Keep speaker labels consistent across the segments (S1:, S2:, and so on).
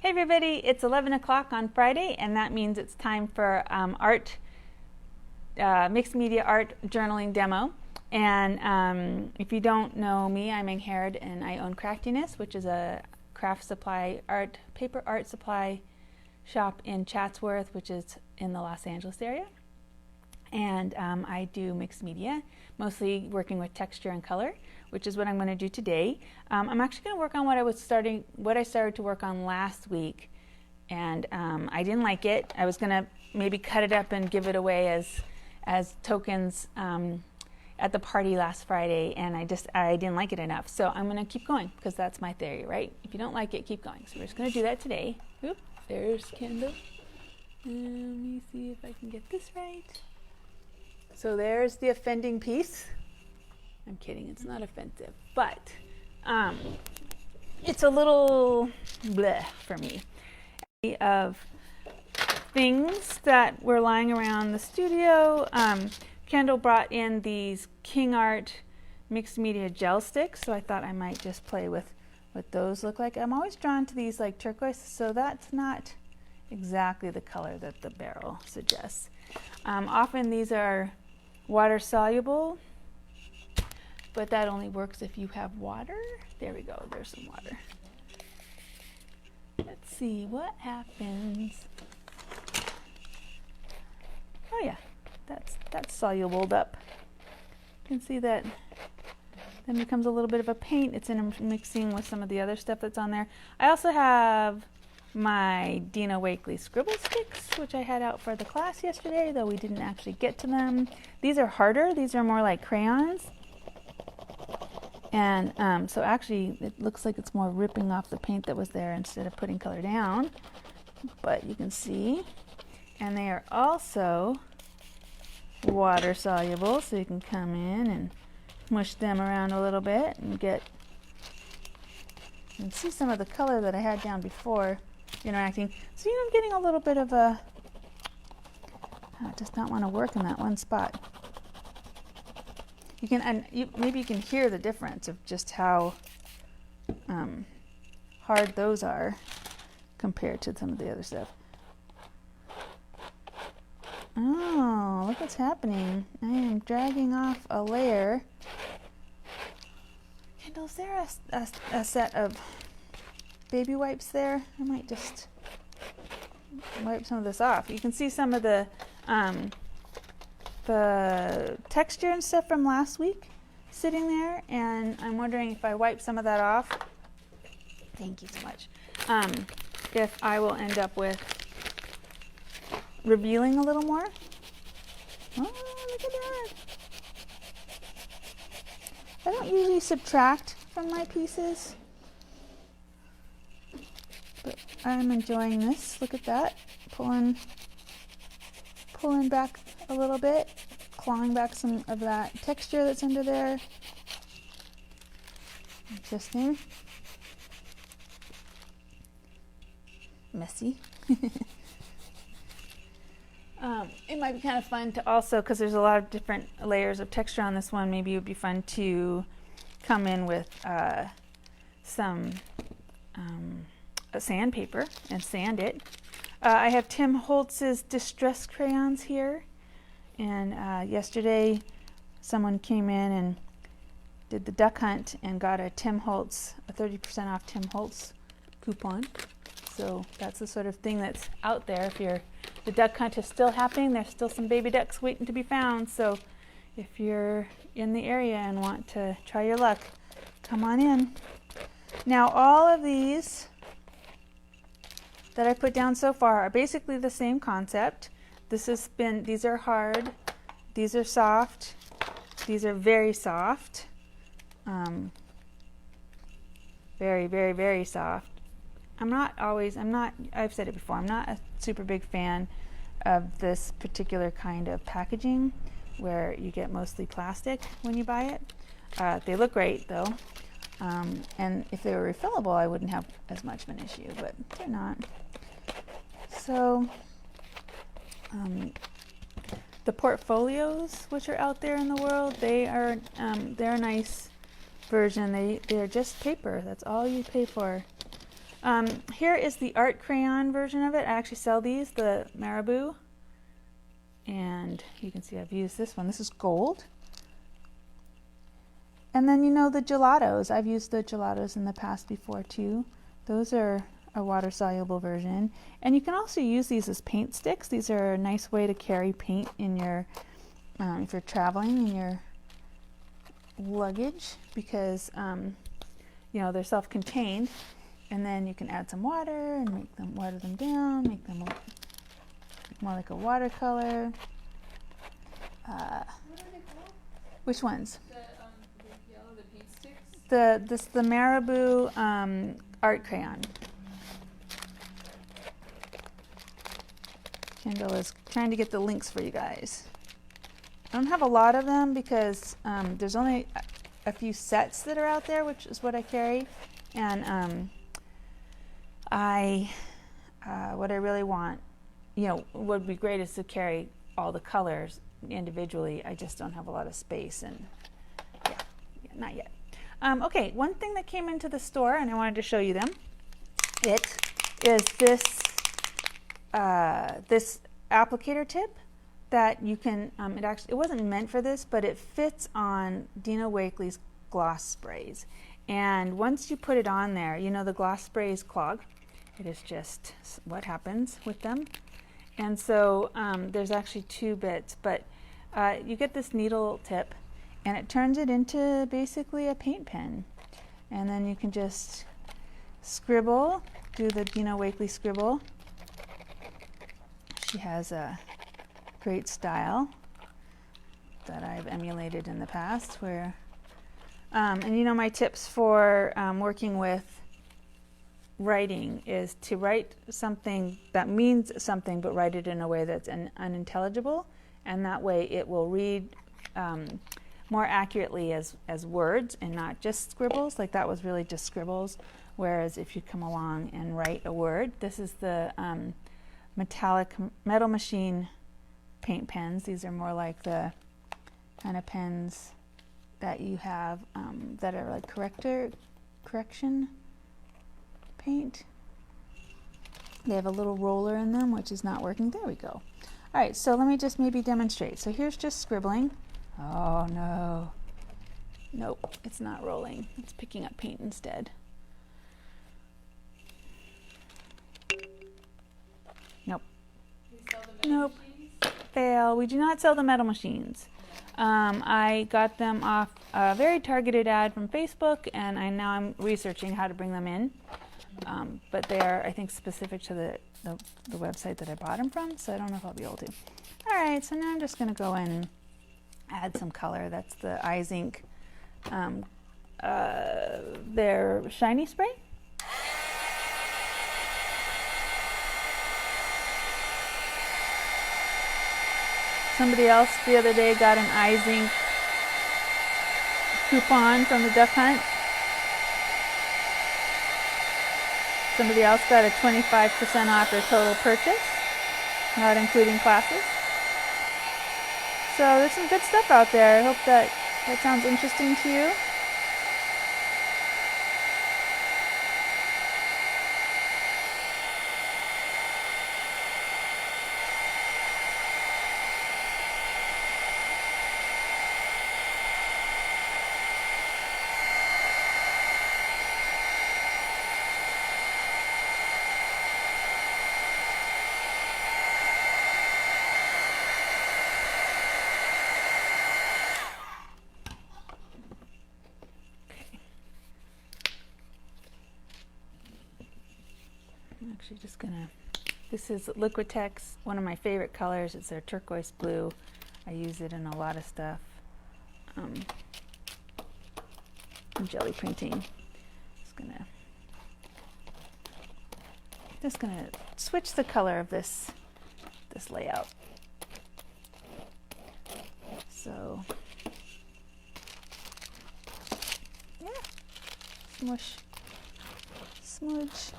S1: Hey everybody, it's 11 o'clock on Friday, and that means it's time for mixed media art journaling demo. And if you don't know me, I'm Ingrid, and I own Craftiness, which is a craft supply paper art supply shop in Chatsworth, which is in the Los Angeles area. And I do mixed media, mostly working with texture and color, which is what I'm going to do today. I'm actually going to work on what I started to work on last week, and I didn't like it. I was going to maybe cut it up and give it away as tokens at the party last Friday, and I didn't like it enough. So I'm going to keep going because that's my theory, right? If you don't like it, keep going. So we're just going to do that today. Oop, there's Kendall. Let me see if I can get this right. So there's the offending piece. I'm kidding, it's not offensive, but it's a little bleh for me. Of things that were lying around the studio, Kendall brought in these King Art mixed media gel sticks, so I thought I might just play with what those look like. I'm always drawn to these like turquoise, so that's not exactly the color that the barrel suggests. Often these are water soluble, but that only works if you have water. There we go, there's some water. Let's see what happens. Oh yeah, that's solubled up. You can see that then becomes a little bit of a paint. It's mixing with some of the other stuff that's on there. I also have my Dina Wakley Scribble sticks, which I had out for the class yesterday, though we didn't actually get to them. These are harder. These are more like crayons. And so actually it looks like it's more ripping off the paint that was there instead of putting color down. But you can see. And they are also water soluble, so you can come in and mush them around a little bit and see some of the color that I had down before interacting. So I'm getting a little bit of a, I just not want to work in that one spot. You can, maybe you can hear the difference of just how hard those are compared to some of the other stuff. Oh, look what's happening. I am dragging off a layer. Kendall, is there a set of baby wipes there? I might just wipe some of this off. You can see some of the texture and stuff from last week sitting there, and I'm wondering if I wipe some of that off. Thank you so much. If I will end up with revealing a little more. Oh, look at that. I don't usually subtract from my pieces, but I'm enjoying this. Look at that. Pulling back a little bit, clawing back some of that texture that's under there. Interesting. Messy. It might be kind of fun to also, because there's a lot of different layers of texture on this one, maybe it would be fun to come in with some sandpaper and sand it. I have Tim Holtz's Distress Crayons here, and yesterday someone came in and did the duck hunt and got a 30% off Tim Holtz coupon. So that's the sort of thing that's out there. If the duck hunt is still happening, there's still some baby ducks waiting to be found. So if you're in the area and want to try your luck, come on in. Now all of these that I put down so far are basically the same concept. These are hard, these are soft, these are very soft, very, very, very soft. I've said it before, I'm not a super big fan of this particular kind of packaging where you get mostly plastic when you buy it. They look great though, and if they were refillable I wouldn't have as much of an issue, but they're not. So the portfolios which are out there in the world, they're a nice version. They're just paper, that's all you pay for. Here is the art crayon version of it. I actually sell these, the Marabou. And you can see I've used this one. This is gold. And then, you know, the gelatos. I've used the gelatos in the past before too. Those are a water-soluble version. And you can also use these as paint sticks. These are a nice way to carry paint in your, if you're traveling, in your luggage, because, you know, they're self-contained. And then you can add some water and make them, water them down, make them look more like a watercolor.
S2: What are they called?
S1: Which ones?
S2: The yellow, the paint sticks?
S1: The Marabou art crayon. Kendall is trying to get the links for you guys. I don't have a lot of them because there's only a few sets that are out there, which is what I carry. And what I really want, you know, what would be great is to carry all the colors individually. I just don't have a lot of space, and yeah, not yet. Okay, one thing that came into the store, and I wanted to show you them. It is this this applicator tip that you can. It wasn't meant for this, but it fits on Dina Wakley's gloss sprays. And once you put it on there, you know the gloss sprays clog. It is just what happens with them. And so there's actually two bits, but you get this needle tip and it turns it into basically a paint pen. And then you can just scribble, do the Dina Wakley scribble. She has a great style that I've emulated in the past where, and you know my tips for working with writing is to write something that means something but write it in a way that's unintelligible, and that way it will read more accurately as words and not just scribbles. Like that was really just scribbles, whereas if you come along and write a word, this is the metal machine paint pens. These are more like the kind of pens that you have that are like correction paint. They have a little roller in them, which is not working. There we go. All right, so let me just maybe demonstrate. So here's just scribbling. Oh no. Nope, it's not rolling. It's picking up paint instead. Nope.
S2: You sell the metal
S1: Nope.
S2: machines?
S1: Fail. We do not sell the metal machines. I got them off a very targeted ad from Facebook, and now I'm researching how to bring them in. But they are, I think, specific to the website that I bought them from, so I don't know if I'll be able to. All right, so now I'm just going to go in and add some color. That's the Izink, their shiny spray. Somebody else the other day got an Izink coupon from the Duck Hunt. Somebody else got a 25% off their total purchase, not including classes. So there's some good stuff out there. I hope that sounds interesting to you. I'm actually just gonna, this is Liquitex, one of my favorite colors. It's their turquoise blue. I use it in a lot of stuff. Jelly printing. Just gonna switch the color of this layout. So yeah, smush, smudge.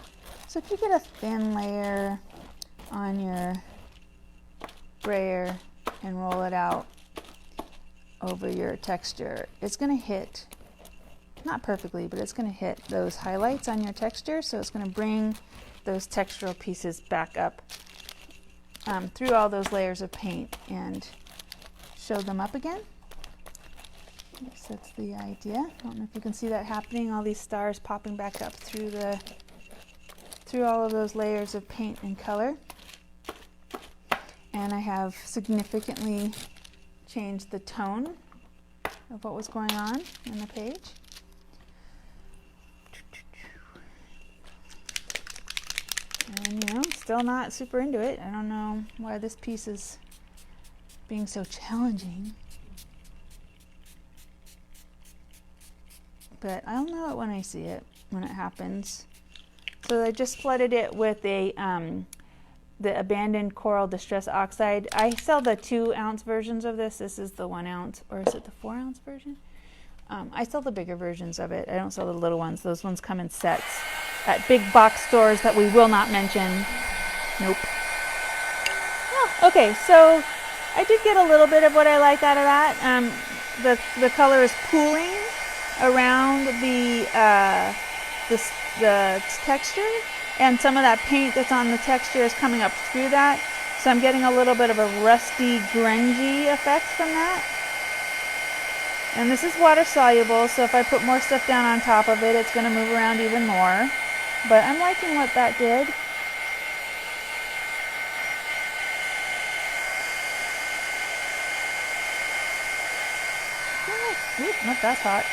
S1: So if you get a thin layer on your brayer and roll it out over your texture, it's going to hit not perfectly, but it's going to hit those highlights on your texture, so it's going to bring those textural pieces back up through all those layers of paint and show them up again. Yes, that's the idea. I don't know if you can see that happening, all these stars popping back up through all of those layers of paint and color. And I have significantly changed the tone of what was going on in the page. And, you know, still not super into it. I don't know why this piece is being so challenging. But I'll know it when I see it, when it happens. So I just flooded it with a the Abandoned Coral Distress Oxide. I sell the 2-ounce versions of this. This is the 1 ounce, or is it the 4-ounce version? I sell the bigger versions of it. I don't sell the little ones. Those ones come in sets at big box stores that we will not mention. Nope. Oh, okay, so I did get a little bit of what I like out of that. The color is pooling around the texture, and some of that paint that's on the texture is coming up through that. So I'm getting a little bit of a rusty, grungy effect from that. And this is water soluble, so if I put more stuff down on top of it, it's going to move around even more. But I'm liking what that did. Ooh, nope, that's hot.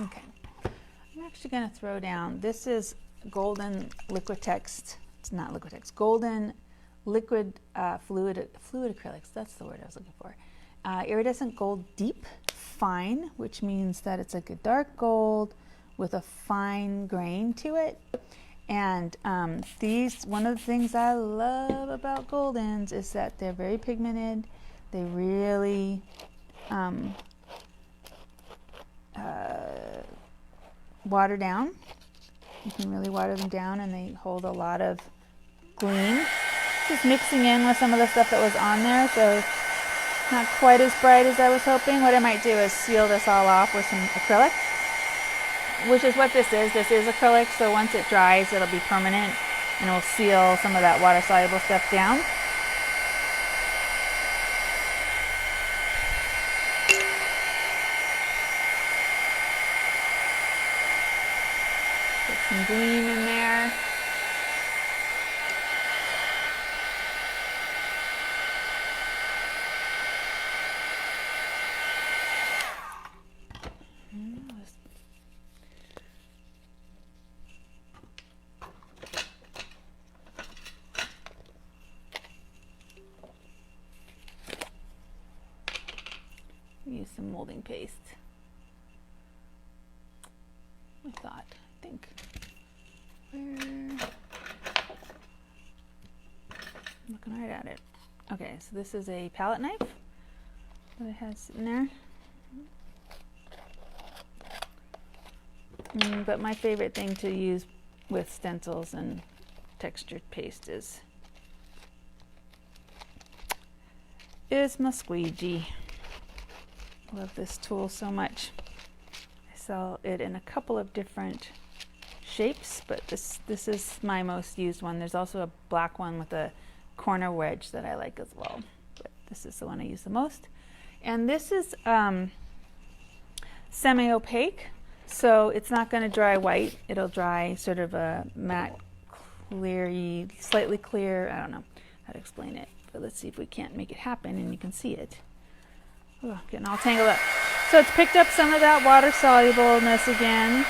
S1: Okay, I'm actually going to throw down, this is Golden Liquitex, it's not Liquitex, Golden Liquid Fluid Acrylics, that's the word I was looking for. Iridescent Gold Deep Fine, which means that it's like a dark gold with a fine grain to it. And one of the things I love about Goldens is that they're very pigmented, they really water down. You can really water them down, and they hold a lot of gleam. Just mixing in with some of the stuff that was on there, so not quite as bright as I was hoping. What I might do is seal this all off with some acrylic, which is what this is. This is acrylic, so once it dries, it'll be permanent, and it will seal some of that water-soluble stuff down. Some gleam in there. Use some molding paste. I think. Looking right at it. Okay, so this is a palette knife that it has sitting there. But my favorite thing to use with stencils and textured paste is my squeegee. I love this tool so much. I sell it in a couple of different shapes, but this is my most used one. There's also a black one with a corner wedge that I like as well, but this is the one I use the most. And this is semi-opaque, so it's not going to dry white. It'll dry sort of a matte, clear-y, slightly clear. I don't know how to explain it, but let's see if we can't make it happen and you can see it. Oh, getting all tangled up. So it's picked up some of that water solubleness again.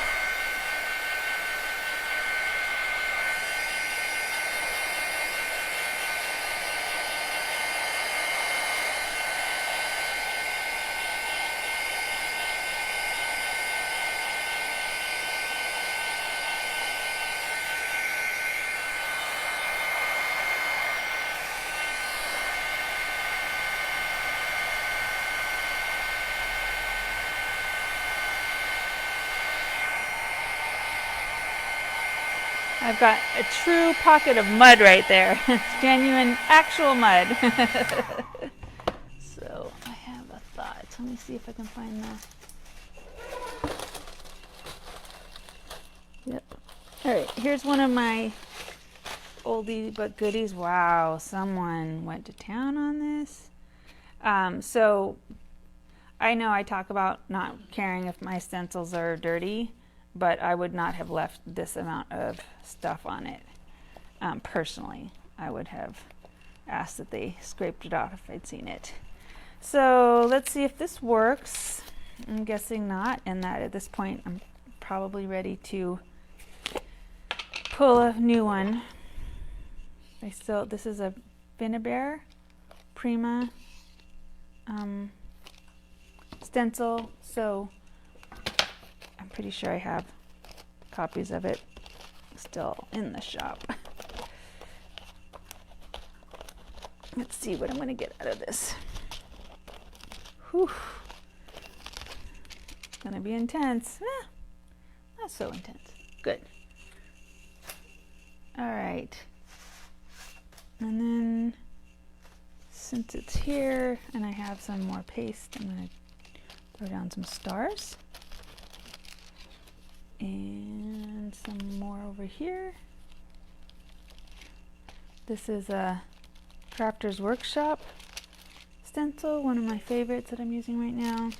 S1: I've got a true pocket of mud right there. It's genuine, actual mud. So I have a thought. Let me see if I can find the... Yep. All right, here's one of my oldie but goodies. Wow, someone went to town on this. So I know I talk about not caring if my stencils are dirty, but I would not have left this amount of stuff on it. Personally, I would have asked that they scraped it off if I'd seen it. So let's see if this works. I'm guessing not, and that at this point I'm probably ready to pull a new one. This is a Bear Prima stencil, so I'm pretty sure I have copies of it still in the shop. Let's see what I'm going to get out of this. Whew. It's going to be intense. Not so intense. Good. All right. And then since it's here and I have some more paste, I'm going to throw down some stars. And some more over here. This is a Crafter's Workshop stencil, one of my favorites that I'm using right now.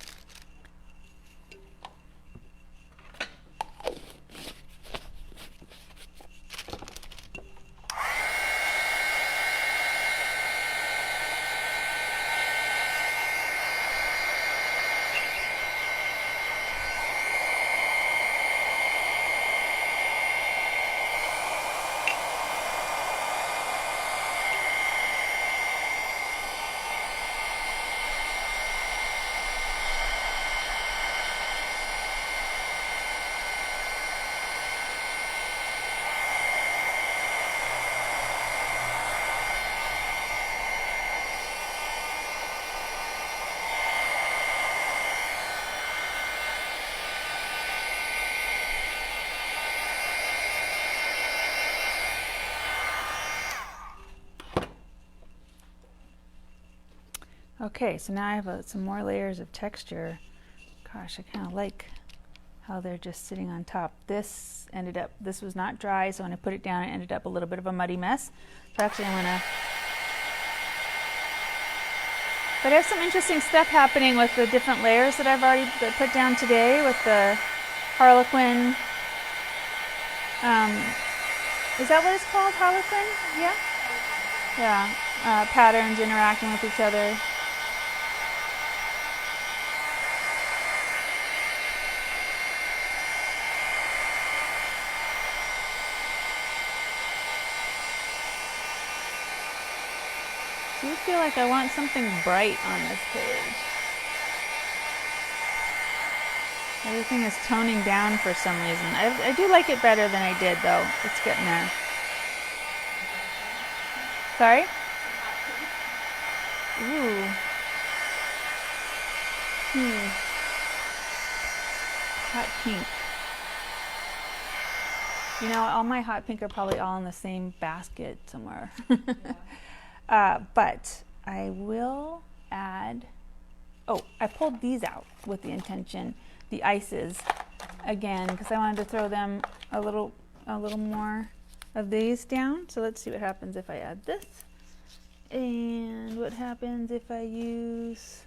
S1: Okay, so now I have some more layers of texture. Gosh, I kind of like how they're just sitting on top. This was not dry, so when I put it down, it ended up a little bit of a muddy mess. So actually I'm gonna, but I have some interesting stuff happening with the different layers that I've already put down today with the Harlequin. Is that what it's called, Harlequin? Yeah? Yeah, patterns interacting with each other. I do feel like I want something bright on this page. Everything is toning down for some reason. I do like it better than I did, though. It's getting there. Sorry? Ooh. Hot pink. You know, all my hot pink are probably all in the same basket somewhere. Yeah. But I will add, I pulled these out with the intention, the ices, again, because I wanted to throw them a little more of these down. So let's see what happens if I add this. And what happens if I use,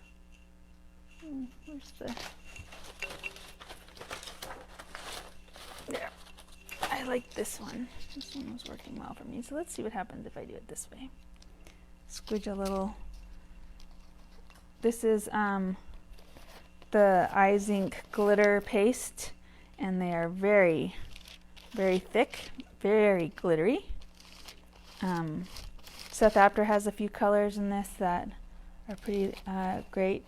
S1: where's the, there. I like this one. This one was working well for me. So let's see what happens if I do it this way. Squidge a little. This is the Izink glitter paste, and they are very, very thick, very glittery. South After has a few colors in this that are pretty great,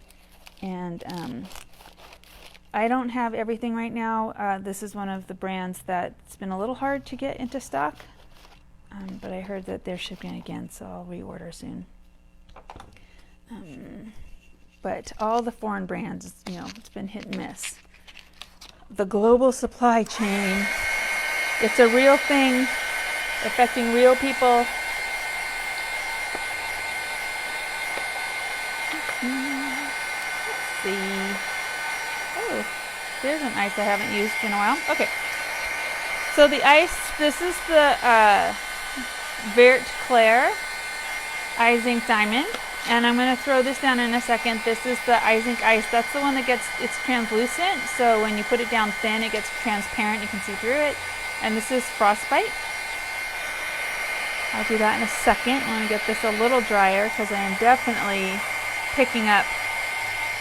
S1: and I don't have everything right now. This is one of the brands that's been a little hard to get into stock, but I heard that they're shipping again, so I'll reorder soon. But all the foreign brands, you know, it's been hit and miss. The global supply chain, it's a real thing. affecting real people. Let's see. Oh, there's an ice I haven't used in a while. Okay. So the ice, this is the Vert Clair Izink Diamond. And I'm going to throw this down in a second. This is the Izink Ice. That's the one that it's translucent. So when you put it down thin, it gets transparent. You can see through it. And this is Frostbite. I'll do that in a second. I want to get this a little drier because I am definitely picking up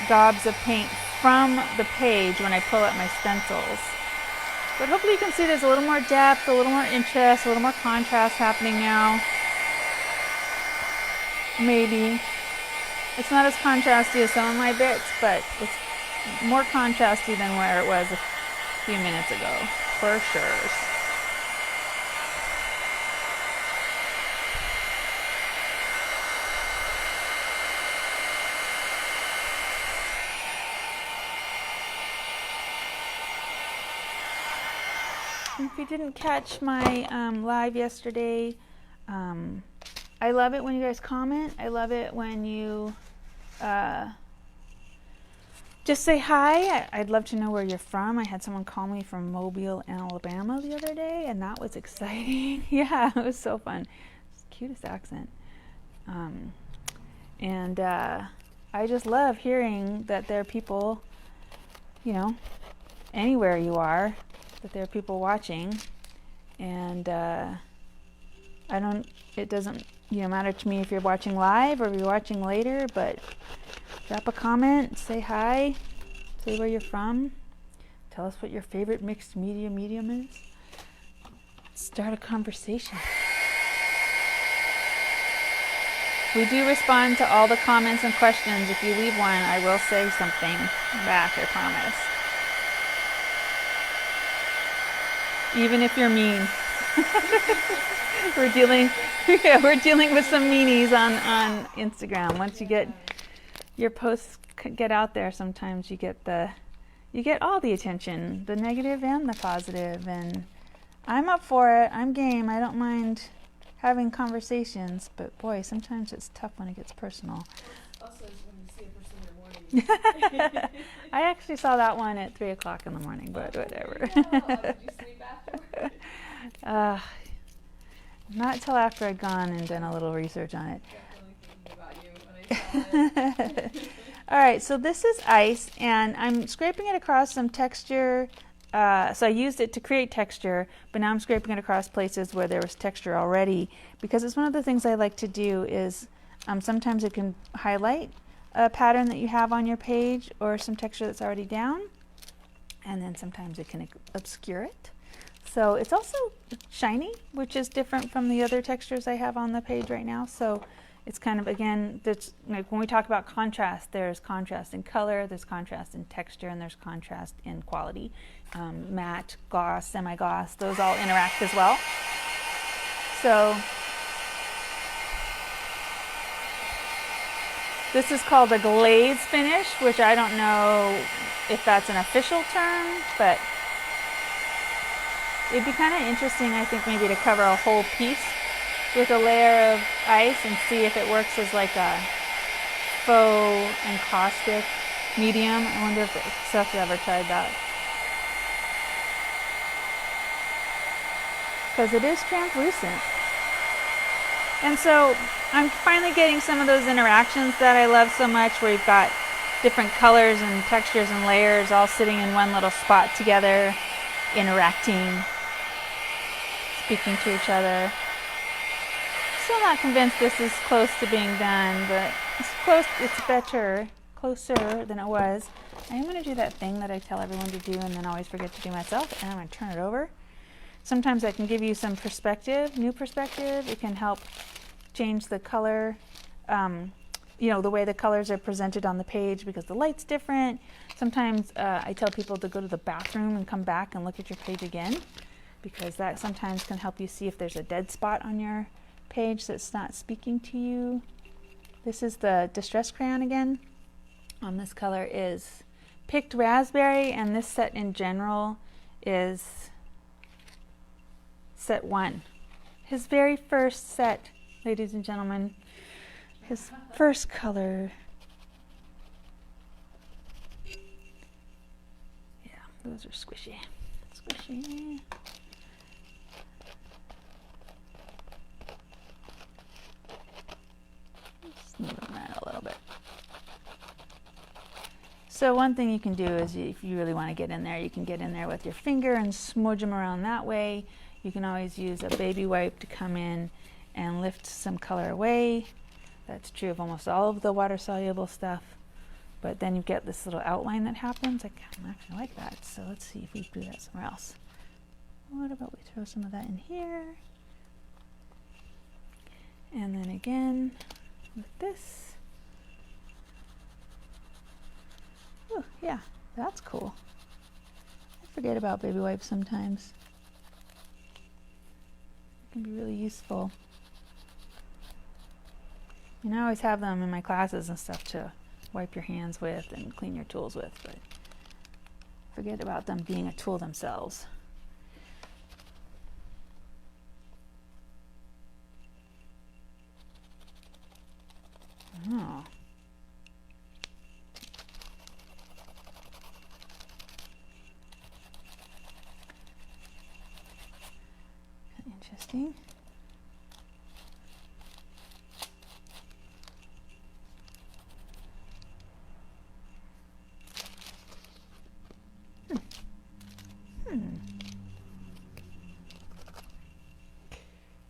S1: gobs of paint from the page when I pull up my stencils. But hopefully you can see there's a little more depth, a little more interest, a little more contrast happening now. Maybe. It's not as contrasty as some of my bits, but it's more contrasty than where it was a few minutes ago, for sure. If you didn't catch my live yesterday, I love it when you guys comment. I love it when you just say hi. I'd love to know where you're from. I had someone call me from Mobile, Alabama the other day, and that was exciting. Yeah, it was so fun. It's the cutest accent. I just love hearing that there are people, you know, anywhere you are, that there are people watching. And it doesn't matter to me if you're watching live or if you're watching later, but drop a comment, say hi, say where you're from, tell us what your favorite mixed media medium is. Start a conversation. We do respond to all the comments and questions. If you leave one, I will say something back, I promise. Even if you're mean. We're dealing with some meanies on Instagram. Once you get your posts get out there, sometimes you get all the attention, the negative and the positive, and I'm up for it. I'm game. I don't mind having conversations, but boy, sometimes it's tough when it gets personal.
S2: Also, when you see a person in the morning.
S1: I actually saw that one at 3 o'clock in the morning, but whatever.
S2: Did you sleep afterward?
S1: Not till after I'd gone and done a little research on it.
S2: Definitely thinking about you when I saw it.
S1: All right, so this is ice, and I'm scraping it across some texture. So I used it to create texture, but now I'm scraping it across places where there was texture already, because it's one of the things I like to do is sometimes it can highlight a pattern that you have on your page or some texture that's already down, and then sometimes it can obscure it. So it's also shiny, which is different from the other textures I have on the page right now. So it's kind of, again, like when we talk about contrast, there's contrast in color, there's contrast in texture, and there's contrast in quality. Matte, gloss, semi-gloss, those all interact as well. So this is called a glaze finish, which I don't know if that's an official term, but it'd be kind of interesting, I think, maybe to cover a whole piece with a layer of ice and see if it works as like a faux encaustic medium. I wonder if Seth ever tried that. Because it is translucent. And so I'm finally getting some of those interactions that I love so much, where you've got different colors and textures and layers all sitting in one little spot together, interacting, speaking to each other. Still not convinced this is close to being done, but it's close. It's better, closer than it was. I am going to do that thing that I tell everyone to do and then always forget to do myself, and I'm going to turn it over. Sometimes that can give you some perspective, new perspective. It can help change the color, the way the colors are presented on the page because the light's different. Sometimes I tell people to go to the bathroom and come back and look at your page again, because that sometimes can help you see if there's a dead spot on your page that's not speaking to you. This is the Distress Crayon again. This color is Picked Raspberry, and this set in general is set 1. his very first set, ladies and gentlemen. His first color. Yeah, those are squishy. Squishy. Just move them around a little bit. So one thing you can do is, if you really want to get in there, you can get in there with your finger and smudge them around that way. You can always use a baby wipe to come in and lift some color away. That's true of almost all of the water-soluble stuff. But then you get this little outline that happens. I actually like that. So let's see if we do that somewhere else. What about we throw some of that in here? And then again with this. Oh, yeah, that's cool. I forget about baby wipes sometimes. It can be really useful. And I always have them in my classes and stuff to wipe your hands with and clean your tools with, but forget about them being a tool themselves. Oh. Interesting.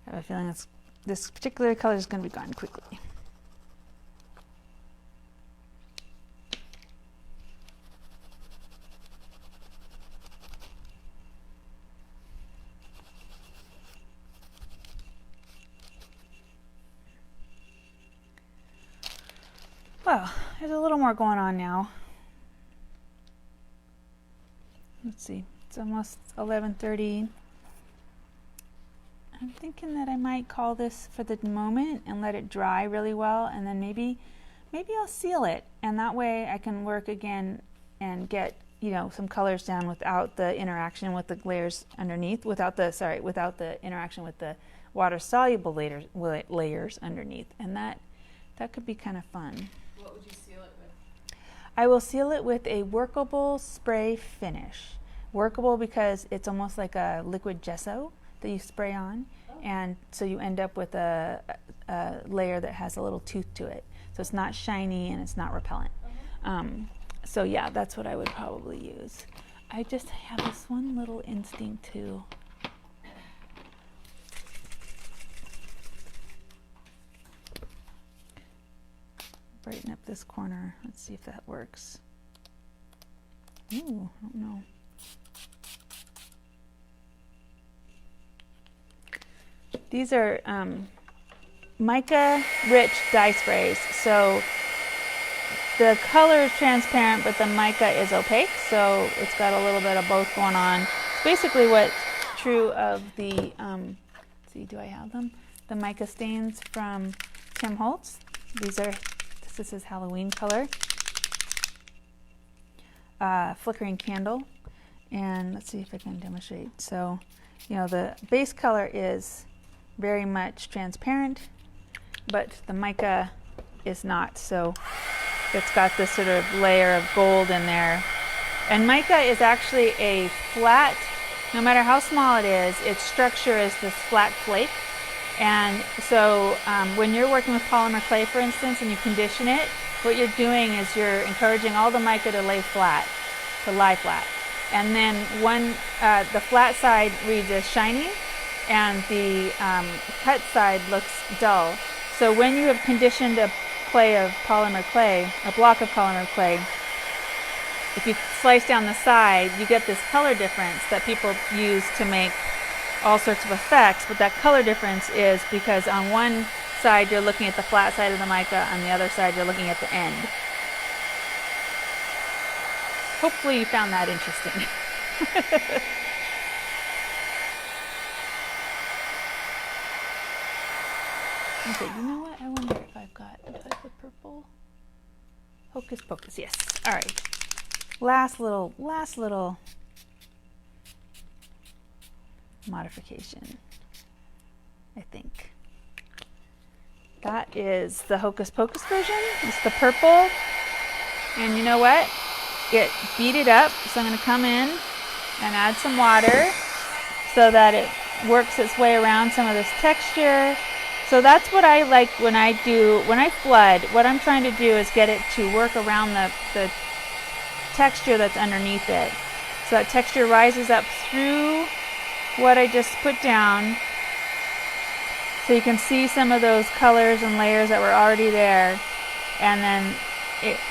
S1: I have a feeling this particular color is going to be gone quickly. Well, there's a little more going on now. Let's see, it's almost 11:30. I'm thinking that I might call this for the moment and let it dry really well, and then maybe I'll seal it, and that way I can work again and get, you know, some colors down without the interaction with the layers underneath, without the interaction with the water-soluble layers underneath, and that could be kind of fun.
S2: What would you seal it with?
S1: I will seal it with a workable spray finish. Workable because it's almost like a liquid gesso that you spray on, and so you end up with a layer that has a little tooth to it. So it's not shiny and it's not repellent. So yeah, that's what I would probably use. I just have this one little instinct to brighten up this corner. Let's see if that works. Ooh, I don't know. These are mica rich dye sprays. So the color is transparent, but the mica is opaque. So it's got a little bit of both going on. It's basically what's true of the, let's see, do I have them? The Mica Stains from Tim Holtz. This is Halloween color. Flickering candle. And let's see if I can demonstrate. So, you know, the base color is very much transparent, but the mica is not. So it's got this sort of layer of gold in there. And mica is actually a flat, no matter how small it is, its structure is this flat flake. And so when you're working with polymer clay, for instance, and you condition it, what you're doing is you're encouraging all the mica to lie flat. And then the flat side reads as shiny, and the cut side looks dull. So when you have conditioned a block of polymer clay, if you slice down the side, you get this color difference that people use to make all sorts of effects. But that color difference is because on one side you're looking at the flat side of the mica, on the other side you're looking at the end. Hopefully you found that interesting. Okay, you know what? I wonder if I've got the purple. Hocus pocus, yes. All right. Last little modification. I think. That is the Hocus Pocus version. It's the purple. And you know what? It beat it up. So I'm going to come in and add some water so that it works its way around some of this texture. So that's what I like when I flood. What I'm trying to do is get it to work around the texture that's underneath it. So that texture rises up through what I just put down. So you can see some of those colors and layers that were already there. And then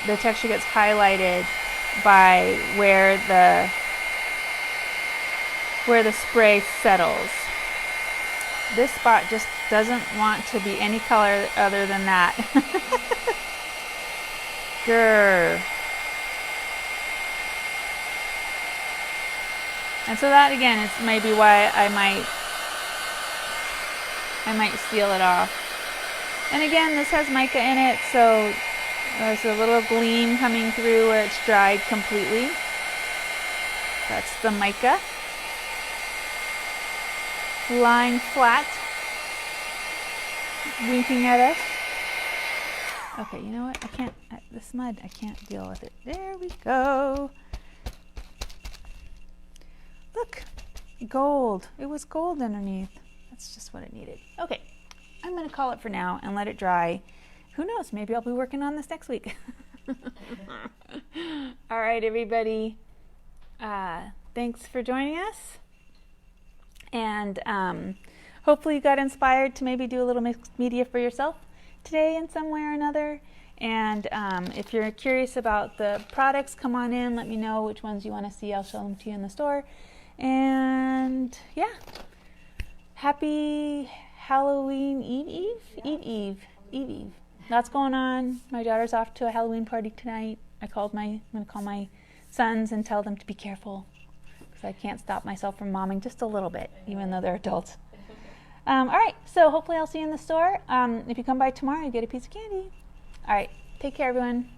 S1: the texture gets highlighted by where the spray settles. This spot just doesn't want to be any color other than that. Grr. And so that again is maybe why I might seal it off. And again, this has mica in it, so there's a little gleam coming through where it's dried completely. That's the mica. Lying flat, winking at us. Okay, you know what? I can't, this mud, I can't deal with it. There we go. Look, gold. It was gold underneath. That's just what it needed. Okay, I'm going to call it for now and let it dry. Who knows? Maybe I'll be working on this next week. All right, everybody. Thanks for joining us. And hopefully you got inspired to maybe do a little mixed media for yourself today in some way or another. And if you're curious about the products, come on in. Let me know which ones you want to see. I'll show them to you in the store. And yeah, happy Halloween Eve. Lots going on. My daughter's off to a Halloween party tonight. I'm going to call my sons and tell them to be careful. I can't stop myself from momming just a little bit, even though they're adults. All right, so hopefully I'll see you in the store. If you come by tomorrow, you get a piece of candy. All right, take care, everyone.